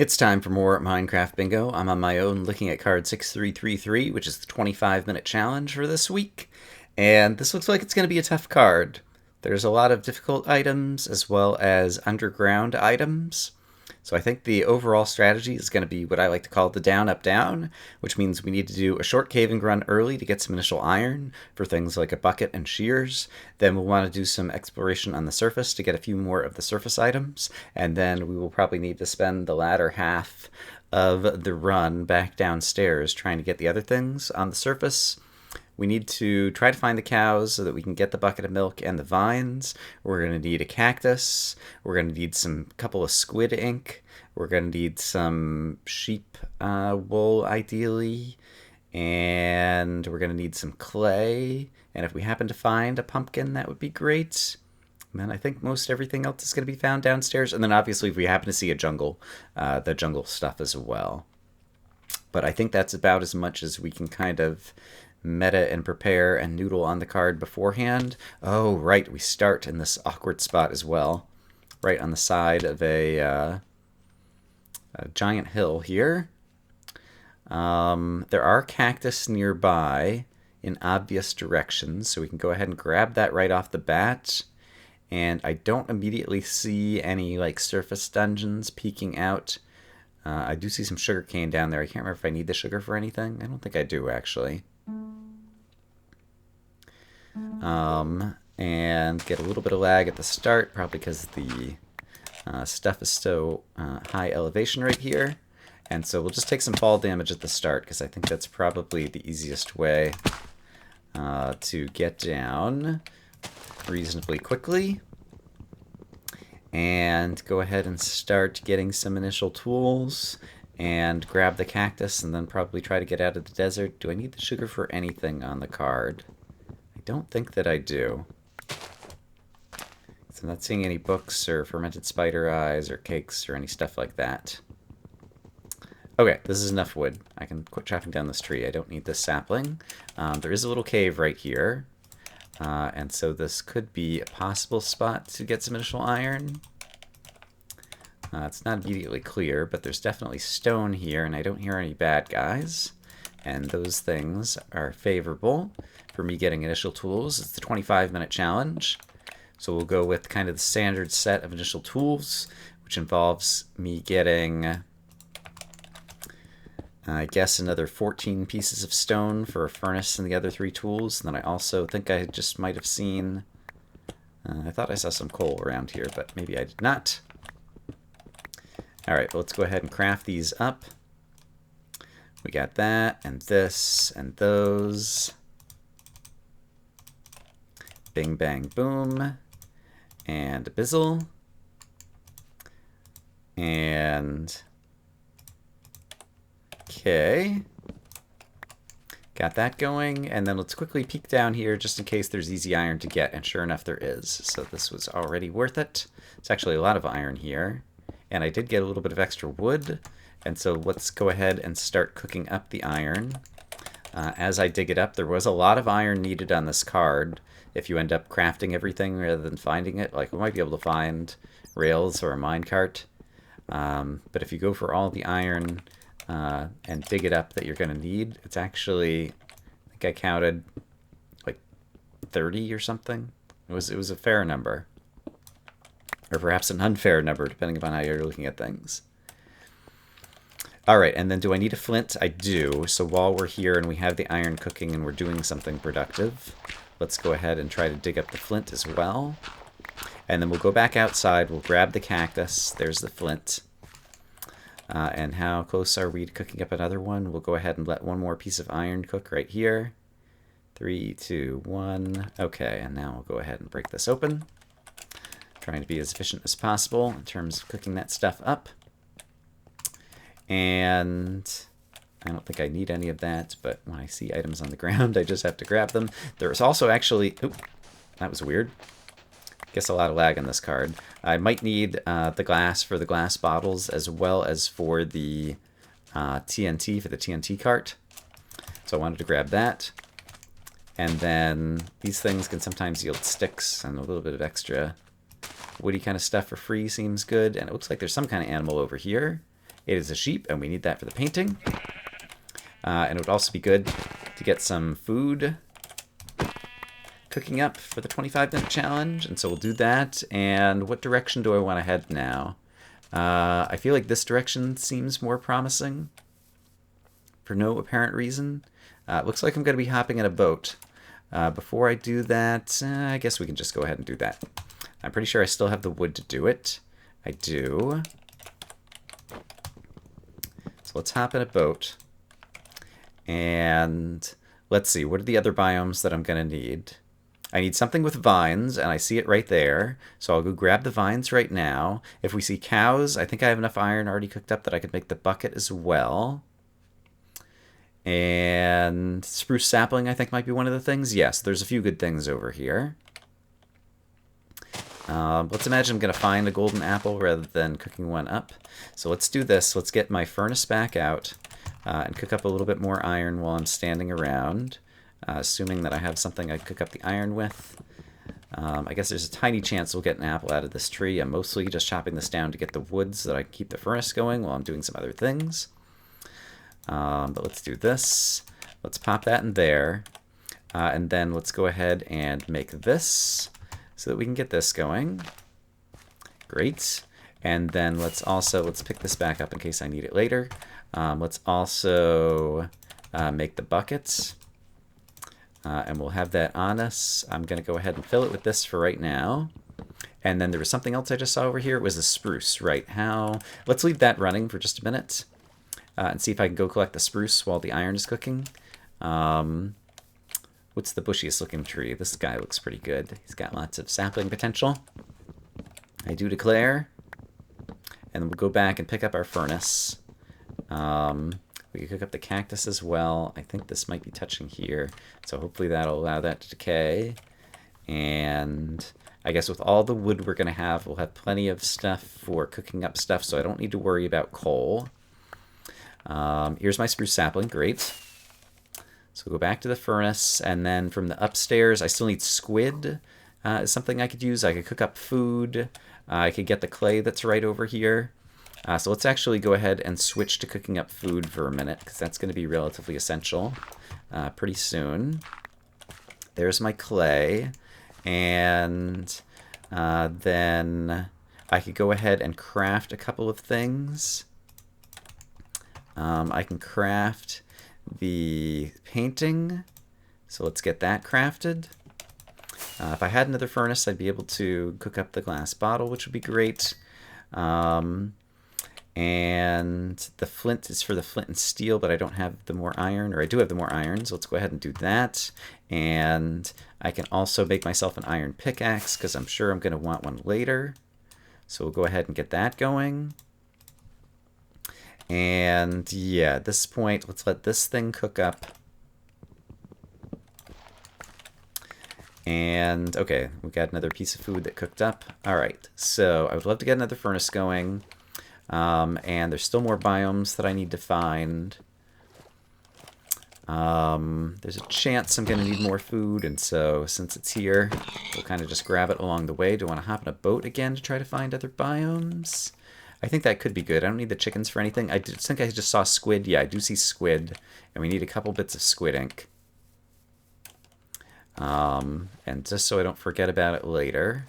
It's time for more Minecraft Bingo. I'm on my own looking at card 6333, which is the 25-minute challenge for this week. And this looks like it's going to be a tough card. There's a lot of difficult items as well as underground items. So I think the overall strategy is going to be what I like to call the down, up, down, which means we need to do a short caving run early to get some initial iron for things like a bucket and shears. Then we'll want to do some exploration on the surface to get a few more of the surface items. And then we will probably need to spend the latter half of the run back downstairs trying to get the other things on the surface. We need to try to find the cows so that we can get the bucket of milk and the vines. We're going to need a cactus. We're going to need some couple of squid ink. We're going to need some sheep wool, ideally. And we're going to need some clay. And if we happen to find a pumpkin, that would be great. And then I think most everything else is going to be found downstairs. And then obviously if we happen to see a jungle, the jungle stuff as well. But I think that's about as much as we can kind of meta and prepare and noodle on the card beforehand. Oh, right, we start in this awkward spot as well, right on the side of a giant hill here. There are cactus nearby in obvious directions, so we can go ahead and grab that right off the bat. And I don't immediately see any like surface dungeons peeking out. I do see some sugar cane down there. I can't remember if I need the sugar for anything. I don't think I do, actually. And get a little bit of lag at the start, probably because the stuff is so high elevation right here. And so we'll just take some fall damage at the start, because I think that's probably the easiest way to get down reasonably quickly. And go ahead and start getting some initial tools and grab the cactus and then probably try to get out of the desert. Do I need the sugar for anything on the card? I don't think that I do. So I'm not seeing any books or fermented spider eyes or cakes or any stuff like that. Okay, this is enough wood. I can quit chopping down this tree. I don't need this sapling. There is a little cave right here. And so this could be a possible spot to get some initial iron. It's not immediately clear, but there's definitely stone here, and I don't hear any bad guys. And those things are favorable for me getting initial tools. It's the 25-minute challenge. So we'll go with kind of the standard set of initial tools, which involves me getting, I guess, another 14 pieces of stone for a furnace and the other 3 tools. And then I also think I just might have seen, I thought I saw some coal around here, but maybe I did not. All right, well, let's go ahead and craft these up. We got that, and this, and those. Bing, bang, boom. And a bizzle. And okay. Got that going, and then let's quickly peek down here just in case there's easy iron to get, and sure enough there is. So this was already worth it. It's actually a lot of iron here. And I did get a little bit of extra wood, and so let's go ahead and start cooking up the iron. As I dig it up, there was a lot of iron needed on this card. If you end up crafting everything rather than finding it, like we might be able to find rails or a minecart. But if you go for all the iron and dig it up that you're going to need, it's actually, I think I counted like 30 or something. It was a fair number. Or perhaps an unfair number, depending upon how you're looking at things. All right, and then do I need a flint? I do. So while we're here and we have the iron cooking and we're doing something productive, let's go ahead and try to dig up the flint as well. And then we'll go back outside. We'll grab the cactus. There's the flint. And how close are we to cooking up another one? We'll go ahead and let one more piece of iron cook right here. 3, 2, 1. Okay, and now we'll go ahead and break this open. Trying to be as efficient as possible in terms of cooking that stuff up. And I don't think I need any of that, but when I see items on the ground, I just have to grab them. There's also actually, oop, that was weird. Guess a lot of lag on this card. I might need the glass for the glass bottles as well as for the TNT for the TNT cart. So I wanted to grab that. And then these things can sometimes yield sticks and a little bit of extra woody kind of stuff for free seems good. And it looks like there's some kind of animal over here. It is a sheep, and we need that for the painting. And it would also be good to get some food cooking up for the 25-minute challenge, and so we'll do that. And what direction do I want to head now? I feel like this direction seems more promising for no apparent reason. It looks like I'm going to be hopping in a boat. Before I do that, I guess we can just go ahead and do that. I'm pretty sure I still have the wood to do it. I do. So let's hop in a boat. And let's see, what are the other biomes that I'm going to need? I need something with vines, and I see it right there. So I'll go grab the vines right now. If we see cows, I think I have enough iron already cooked up that I could make the bucket as well. And spruce sapling, I think, might be one of the things. Yes, there's a few good things over here. Let's imagine I'm going to find a golden apple rather than cooking one up. So let's do this. Let's get my furnace back out and cook up a little bit more iron while I'm standing around. Assuming that I have something I cook up the iron with. I guess there's a tiny chance we'll get an apple out of this tree. I'm mostly just chopping this down to get the wood so that I can keep the furnace going while I'm doing some other things. But let's do this. Let's pop that in there. And then let's go ahead and make this so that we can get this going. Great. And then let's pick this back up in case I need it later. Let's also make the buckets. And we'll have that on us. I'm going to go ahead and fill it with this for right now. And then there was something else I just saw over here. It was the spruce, right? Let's leave that running for just a minute and see if I can go collect the spruce while the iron is cooking. What's the bushiest looking tree? This guy looks pretty good. He's got lots of sapling potential, I do declare. And then we'll go back and pick up our furnace. We can cook up the cactus as well. I think this might be touching here, so hopefully that'll allow that to decay. And I guess with all the wood we're going to have, we'll have plenty of stuff for cooking up stuff, so I don't need to worry about coal. Here's my spruce sapling. Great. So we'll go back to the furnace, and then from the upstairs, I still need squid. Is something I could use. I could cook up food. I could get the clay that's right over here. So let's actually go ahead and switch to cooking up food for a minute, because that's going to be relatively essential pretty soon. There's my clay. And then I could go ahead and craft a couple of things. I can craft the painting. So let's get that crafted. If I had another furnace, I'd be able to cook up the glass bottle, which would be great. And the flint is for the flint and steel, but I don't have the more iron, or I do have the more iron, so let's go ahead and do that. And I can also make myself an iron pickaxe, because I'm sure I'm going to want one later. So we'll go ahead and get that going. And yeah, at this point, let's let this thing cook up. And okay, we got another piece of food that cooked up. All right, so I would love to get another furnace going. And there's still more biomes that I need to find. There's a chance I'm going to need more food, and so since it's here, we'll kind of just grab it along the way. Do I want to hop in a boat again to try to find other biomes? I think that could be good. I don't need the chickens for anything. I think I just saw squid. Yeah, I do see squid, and we need a couple bits of squid ink. And just so I don't forget about it later,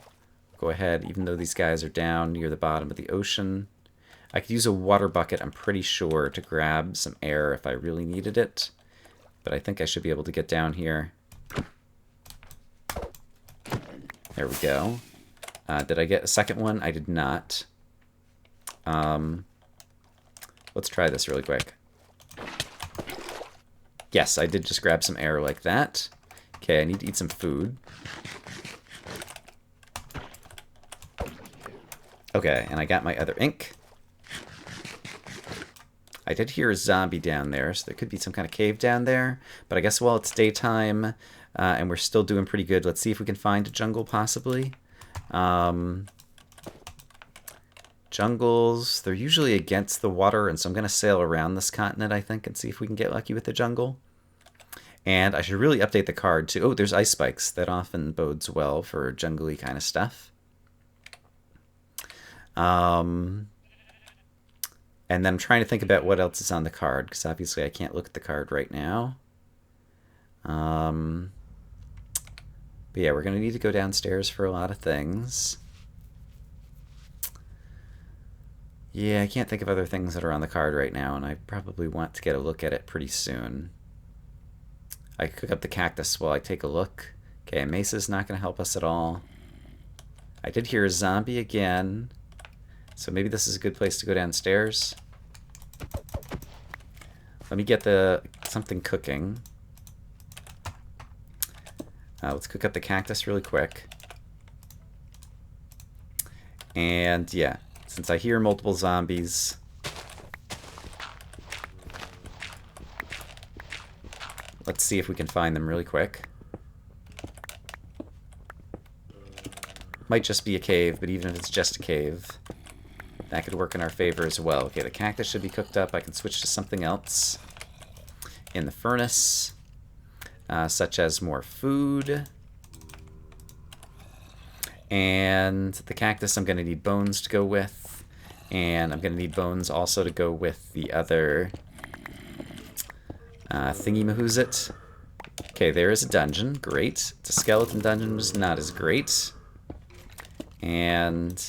go ahead, even though these guys are down near the bottom of the ocean, I could use a water bucket, I'm pretty sure, to grab some air if I really needed it. But I think I should be able to get down here. There we go. Did I get a second one? I did not. Let's try this really quick. Yes, I did just grab some air like that. Okay, I need to eat some food. Okay, and I got my other ink. I did hear a zombie down there, so there could be some kind of cave down there. But I guess while it's daytime and we're still doing pretty good, let's see if we can find a jungle possibly. Jungles, they're usually against the water, and so I'm going to sail around this continent, I think, and see if we can get lucky with the jungle. And I should really update the card, too. Oh, there's ice spikes. That often bodes well for jungly kind of stuff. And And then I'm trying to think about what else is on the card, because obviously I can't look at the card right now. But yeah, we're going to need to go downstairs for a lot of things. Yeah, I can't think of other things that are on the card right now, and I probably want to get a look at it pretty soon. I cook up the cactus while I take a look. Okay, Mesa's not going to help us at all. I did hear a zombie again, so maybe this is a good place to go downstairs. Let me get something cooking. Let's cook up the cactus really quick. And yeah, since I hear multiple zombies, let's see if we can find them really quick. Might just be a cave, but even if it's just a cave, that could work in our favor as well. Okay, the cactus should be cooked up. I can switch to something else in the furnace, such as more food. And the cactus I'm going to need bones to go with. And I'm going to need bones also to go with the other thingy-mahoozit. Okay, there is a dungeon. Great. The skeleton dungeon was not as great. And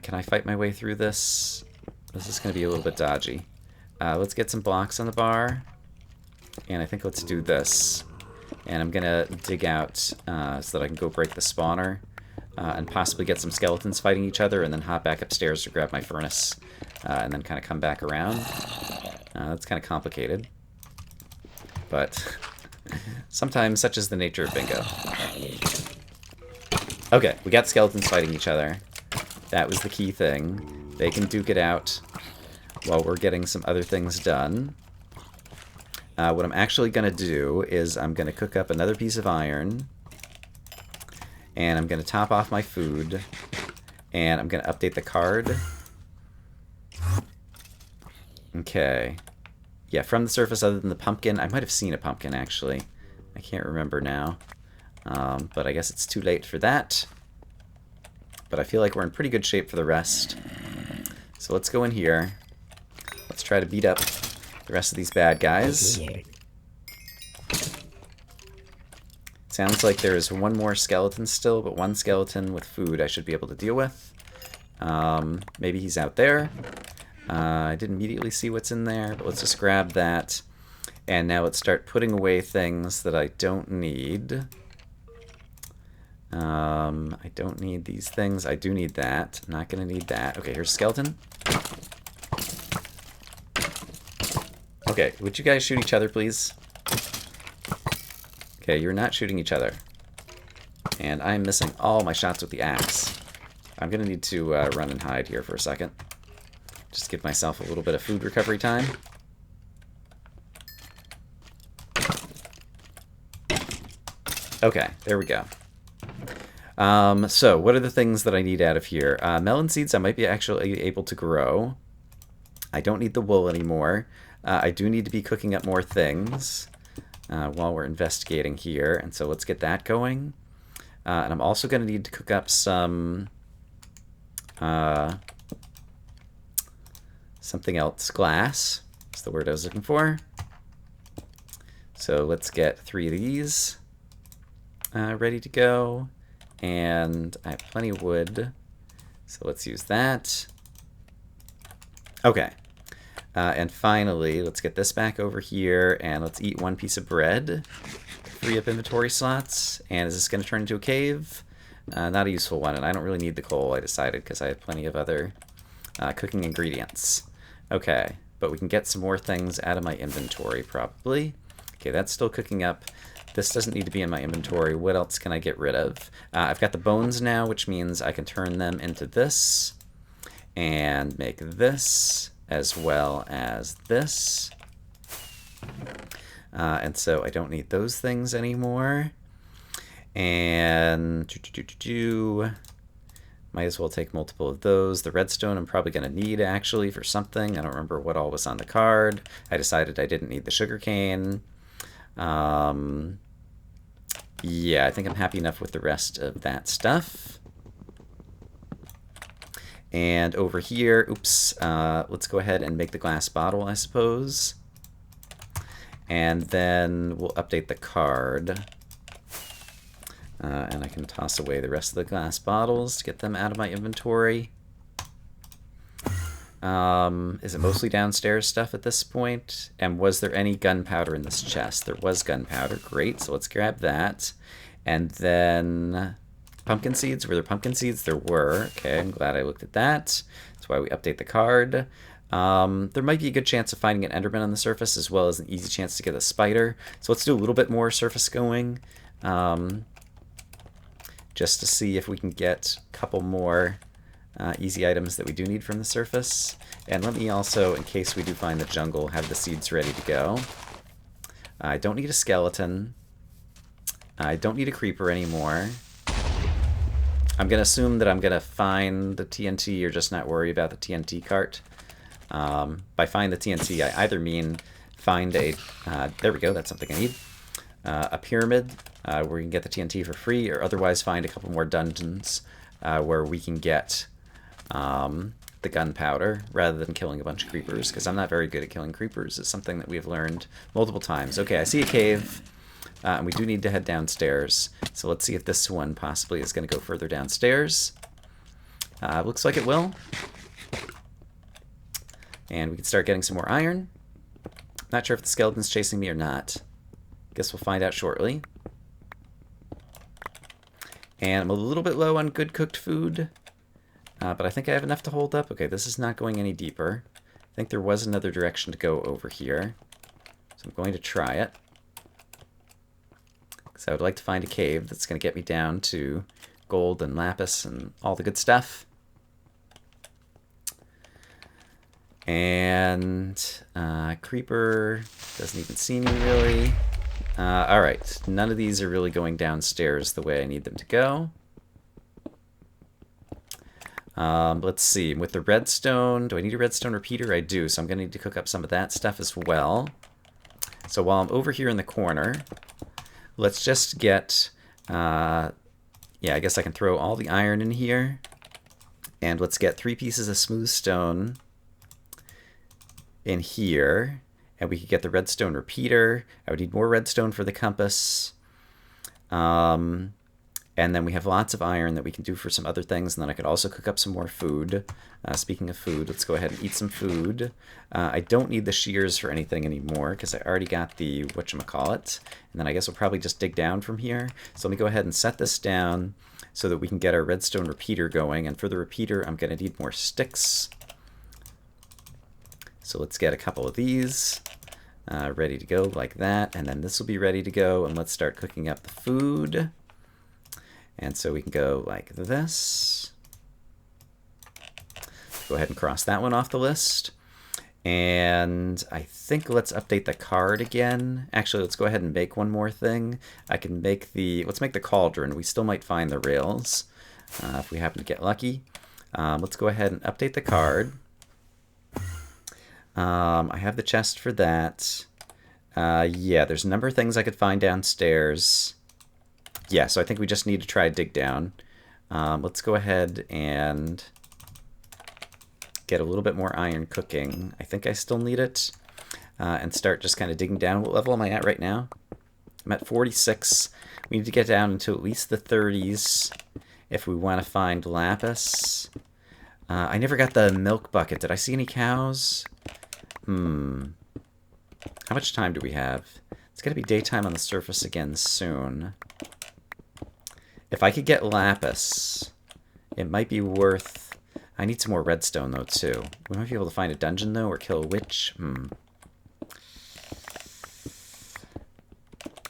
can I fight my way through this? This is going to be a little bit dodgy. Let's get some blocks on the bar. And I think let's do this. And I'm going to dig out so that I can go break the spawner and possibly get some skeletons fighting each other and then hop back upstairs to grab my furnace and then kind of come back around. That's kind of complicated. But sometimes such is the nature of bingo. Okay, we got skeletons fighting each other. That was the key thing. They can duke it out while we're getting some other things done. What I'm actually going to do is I'm going to cook up another piece of iron. And I'm going to top off my food. And I'm going to update the card. Okay. Yeah, from the surface, other than the pumpkin, I might have seen a pumpkin, actually. I can't remember now. But I guess it's too late for that. But I feel like we're in pretty good shape for the rest. So let's go in here. Let's try to beat up the rest of these bad guys. Sounds like there is one more skeleton still, but one skeleton with food I should be able to deal with. Maybe he's out there. I didn't immediately see what's in there, but let's just grab that. And now let's start putting away things that I don't need. I don't need these things. I do need that. I'm not going to need that. Okay, here's a skeleton. Okay, would you guys shoot each other, please? Okay, you're not shooting each other. And I'm missing all my shots with the axe. I'm going to need to run and hide here for a second. Just give myself a little bit of food recovery time. Okay, there we go. So, what are the things that I need out of here? Melon seeds I might be actually able to grow. I don't need the wool anymore. I do need to be cooking up more things while we're investigating here. And so let's get that going. And I'm also going to need to cook up some... something else. Glass is the word I was looking for. So let's get 3 of these ready to go. And I have plenty of wood. So let's use that. Okay. And finally, let's get this back over here, and let's eat 1 piece of bread. Free up inventory slots. And is this going to turn into a cave? Not a useful one, and I don't really need the coal, I decided, because I have plenty of other cooking ingredients. Okay, but we can get some more things out of my inventory, probably. Okay, that's still cooking up. This doesn't need to be in my inventory. What else can I get rid of? I've got the bones now, which means I can turn them into this. And make this, as well as this. And so I don't need those things anymore. And might as well take multiple of those. The redstone I'm probably going to need, actually, for something. I don't remember what all was on the card. I decided I didn't need the sugarcane. Yeah, I think I'm happy enough with the rest of that stuff. And over here, oops, let's go ahead and make the glass bottle, I suppose. And then we'll update the card. And I can toss away the rest of the glass bottles to get them out of my inventory. Is it mostly downstairs stuff at this point? And was there any gunpowder in this chest? There was gunpowder. Great, so let's grab that. And then pumpkin seeds. Were there pumpkin seeds? There were. Okay, I'm glad I looked at that. That's why we update the card. There might be a good chance of finding an Enderman on the surface, as well as an easy chance to get a spider. So let's do a little bit more surface going, just to see if we can get a couple more easy items that we do need from the surface. And let me also, in case we do find the jungle, have the seeds ready to go. I don't need a skeleton. I don't need a creeper anymore. I'm going to assume that I'm going to find the TNT or just not worry about the TNT cart. By find the TNT, I either mean find a... there we go, that's something I need. A pyramid where we can get the TNT for free, or otherwise find a couple more dungeons where we can get the gunpowder rather than killing a bunch of creepers, because I'm not very good at killing creepers. It's something that we've learned multiple times. Okay, I see a cave. And we do need to head downstairs. So let's see if this one possibly is going to go further downstairs. Looks like it will. And we can start getting some more iron. Not sure if the skeleton's chasing me or not. Guess we'll find out shortly. And I'm a little bit low on good cooked food. But I think I have enough to hold up. Okay, this is not going any deeper. I think there was another direction to go over here. So I'm going to try it. Because I would like to find a cave that's going to get me down to gold and lapis and all the good stuff. And creeper doesn't even see me really. Alright, none of these are really going downstairs the way I need them to go. Let's see, with the redstone, do I need a redstone repeater? I do, so I'm going to need to cook up some of that stuff as well. So while I'm over here in the corner, let's just get, yeah, I guess I can throw all the iron in here. And let's get 3 pieces of smooth stone in here. And we could get the redstone repeater. I would need more redstone for the compass. And then we have lots of iron that we can do for some other things. And then I could also cook up some more food. Speaking of food, let's go ahead and eat some food. I don't need the shears for anything anymore because I already got the whatchamacallit. And then I guess we'll probably just dig down from here. So let me go ahead and set this down so that we can get our redstone repeater going. And for the repeater, I'm going to need more sticks. So let's get a couple of these ready to go like that. And then this will be ready to go. And let's start cooking up the food. And so we can go like this. Go ahead and cross that one off the list. And I think let's update the card again. Actually, let's go ahead and make one more thing. I can make the, let's make the cauldron. We still might find the rails if we happen to get lucky. Let's go ahead and update the card. I have the chest for that. Yeah, there's a number of things I could find downstairs. Yeah, so I think we just need to try dig down. Let's go ahead and get a little bit more iron cooking. I think I still need it. And start just kind of digging down. What level am I at right now? I'm at 46. We need to get down into at least the 30s if we want to find lapis. I never got the milk bucket. Did I see any cows? How much time do we have? It's going to be daytime on the surface again soon. If I could get lapis, it might be worth... I need some more redstone, though, too. We might be able to find a dungeon, though, or kill a witch.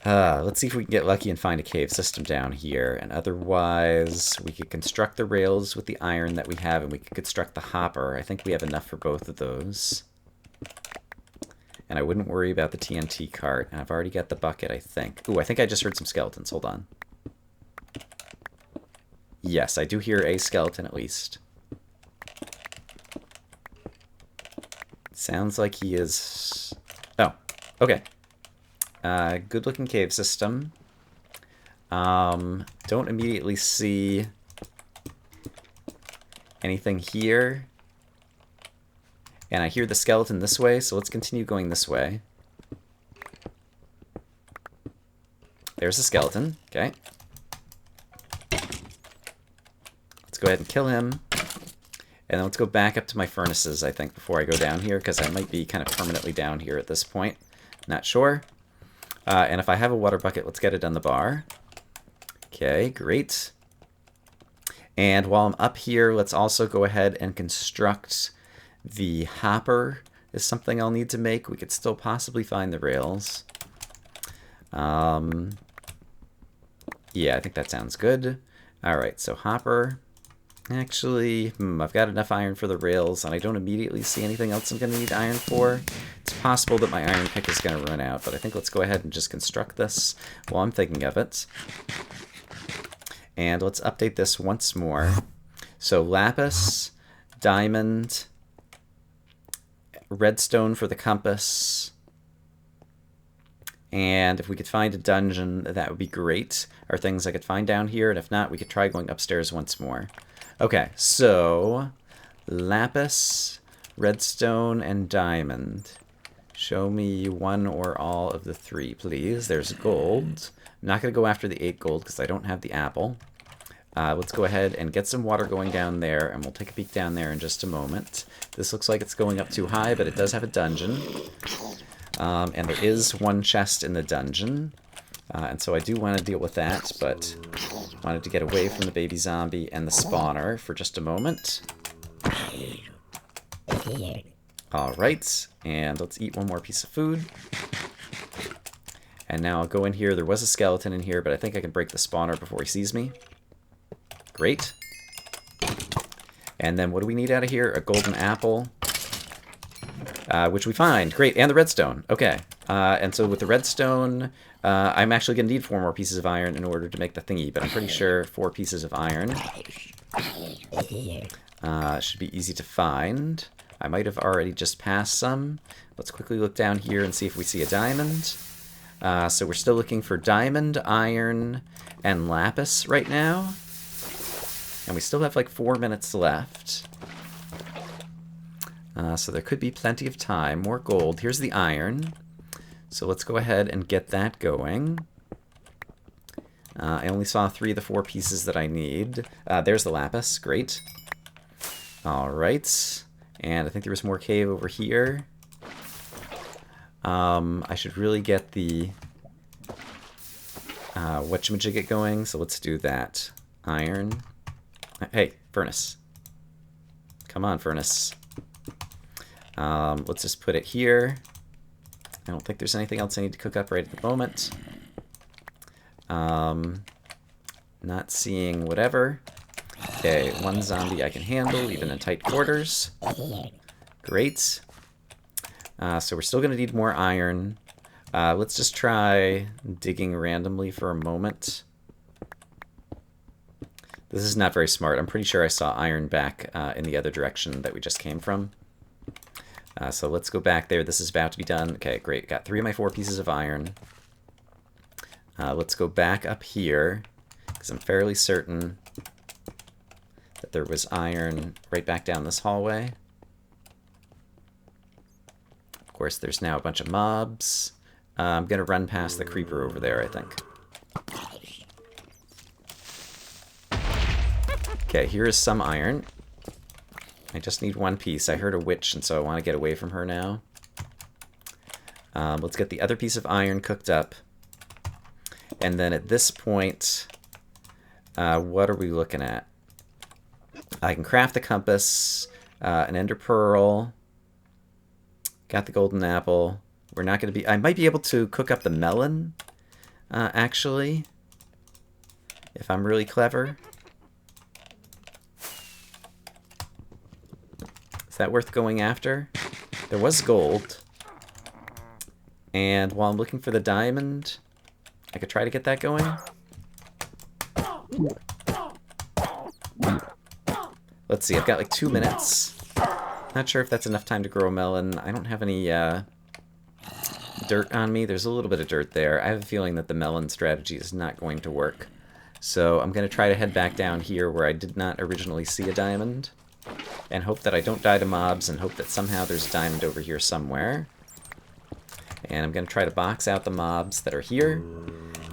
Let's see if we can get lucky and find a cave system down here. And otherwise, we could construct the rails with the iron that we have, and we could construct the hopper. I think we have enough for both of those. And I wouldn't worry about the TNT cart. And I've already got the bucket, I think. Ooh, I think I just heard some skeletons. Hold on. Yes, I do hear a skeleton at least. Sounds like he is... Oh, okay. Good looking cave system. Don't immediately see Anything here? And I hear the skeleton this way, so let's continue going this way. There's the skeleton. Okay. Let's go ahead and kill him. And then let's go back up to my furnaces, I think, before I go down here, because I might be kind of permanently down here at this point. Not sure. And if I have a water bucket, let's get it on the bar. Okay, great. And while I'm up here, let's also go ahead and construct the hopper is something I'll need to make. We could still possibly find the rails. Yeah, I think that sounds good. All right, so hopper. Actually, I've got enough iron for the rails, and I don't immediately see anything else I'm going to need iron for. It's possible that my iron pick is going to run out, but I think let's go ahead and just construct this while I'm thinking of it. And let's update this once more. So lapis, diamond, redstone for the compass, and if we could find a dungeon, that would be great. Or things I could find down here, and if not, we could try going upstairs once more. Okay, so lapis, redstone, and diamond. Show me one or all of the three, please. There's gold. I'm not going to go after the 8 gold because I don't have the apple. Let's go ahead and get some water going down there, and we'll take a peek down there in just a moment. This looks like it's going up too high, but it does have a dungeon. And there is one chest in the dungeon. And so I do want to deal with that, but wanted to get away from the baby zombie and the spawner for just a moment. Alright, and let's eat one more piece of food. And now I'll go in here. There was a skeleton in here, but I think I can break the spawner before he sees me. Great. And then what do we need out of here? A golden apple. Which we find. Great. And the redstone. Okay. And so with the redstone, I'm actually going to need 4 more pieces of iron in order to make the thingy, but I'm pretty sure 4 pieces of iron should be easy to find. I might have already just passed some. Let's quickly look down here and see if we see a diamond. So we're still looking for diamond, iron, and lapis right now. And we still have like 4 minutes left. So there could be plenty of time. More gold. Here's the iron. So let's go ahead and get that going. I only saw 3 of the 4 pieces that I need. There's the lapis. Great. Alright. And I think there was more cave over here. I should really get the whatchamajigget going, so let's do that. Iron. Hey, furnace. Come on, furnace. Let's just put it here. I don't think there's anything else I need to cook up right at the moment. Not seeing whatever. Okay, 1 zombie I can handle, even in tight quarters. Great. So we're still going to need more iron. Let's just try digging randomly for a moment. This is not very smart. I'm pretty sure I saw iron back in the other direction that we just came from. So let's go back there. This is about to be done. Okay, great. Got 3 of my 4 pieces of iron. Let's go back up here, because I'm fairly certain that there was iron right back down this hallway. Of course, there's now a bunch of mobs. I'm going to run past the creeper over there, I think. Okay, here is some iron. I just need 1 piece. I heard a witch, and so I want to get away from her now. Let's get the other piece of iron cooked up. And then at this point, what are we looking at? I can craft the compass, an ender pearl. Got the golden apple. We're not going to be... I might be able to cook up the melon, actually, if I'm really clever. Is that worth going after? There was gold. And while I'm looking for the diamond, I could try to get that going. Let's see, I've got like 2 minutes. Not sure if that's enough time to grow a melon. I don't have any dirt on me. There's a little bit of dirt there. I have a feeling that the melon strategy is not going to work. So I'm going to try to head back down here where I did not originally see a diamond. and hope that I don't die to mobs, and hope that somehow there's a diamond over here somewhere. And I'm going to try to box out the mobs that are here,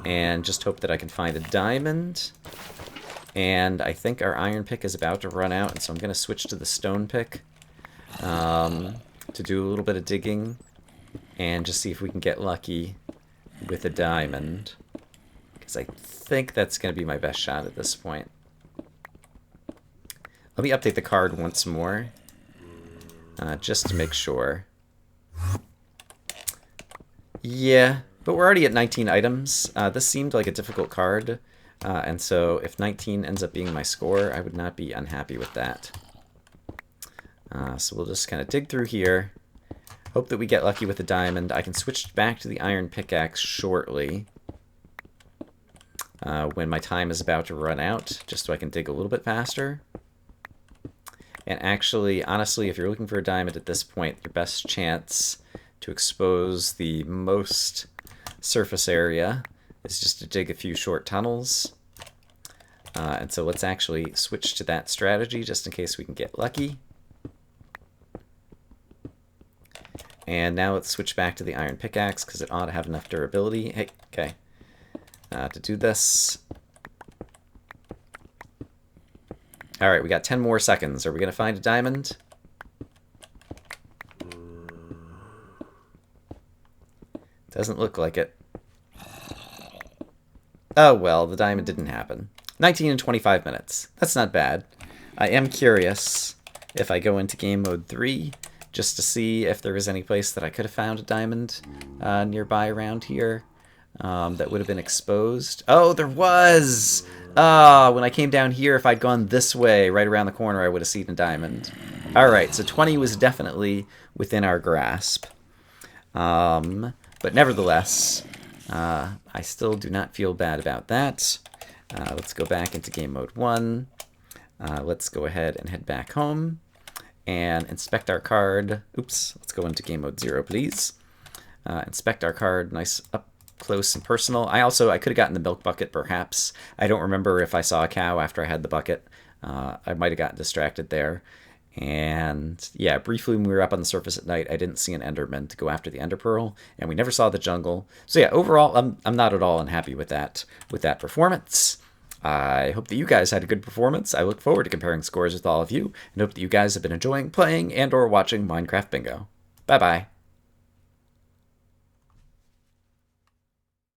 and just hope that I can find a diamond. And I think our iron pick is about to run out, and so I'm going to switch to the stone pick to do a little bit of digging and just see if we can get lucky with a diamond, because I think that's going to be my best shot at this point. Let me update the card once more, just to make sure. Yeah, but we're already at 19 items. This seemed like a difficult card, and so if 19 ends up being my score, I would not be unhappy with that. So we'll just kind of dig through here, hope that we get lucky with a diamond. I can switch back to the iron pickaxe shortly when my time is about to run out, just so I can dig a little bit faster. And actually, honestly, if you're looking for a diamond at this point, your best chance to expose the most surface area is just to dig a few short tunnels. And so let's actually switch to that strategy just in case we can get lucky. And now let's switch back to the iron pickaxe because it ought to have enough durability. Hey, okay. To do this. Alright, we got 10 more seconds. Are we going to find a diamond? Doesn't look like it. Oh well, the diamond didn't happen. 19 and 25 minutes. That's not bad. I am curious if I go into game mode 3 just to see if there was any place that I could have found a diamond nearby around here that would have been exposed. Oh, there was! When I came down here, if I'd gone this way, right around the corner, I would have seen a diamond. Alright, so 20 was definitely within our grasp. But nevertheless, I still do not feel bad about that. Let's go back into game mode 1. Let's go ahead and head back home and inspect our card. Oops, let's go into game mode 0, please. Inspect our card, nice up close and personal. I could have gotten the milk bucket, perhaps. I don't remember if I saw a cow after I had the bucket. I might have gotten distracted there. And yeah, briefly when we were up on the surface at night, I didn't see an enderman to go after the ender pearl, and we never saw the jungle. So yeah, overall, I'm not at all unhappy with that performance. I hope that you guys had a good performance. I look forward to comparing scores with all of you, and hope that you guys have been enjoying playing and or watching Minecraft Bingo. Bye bye.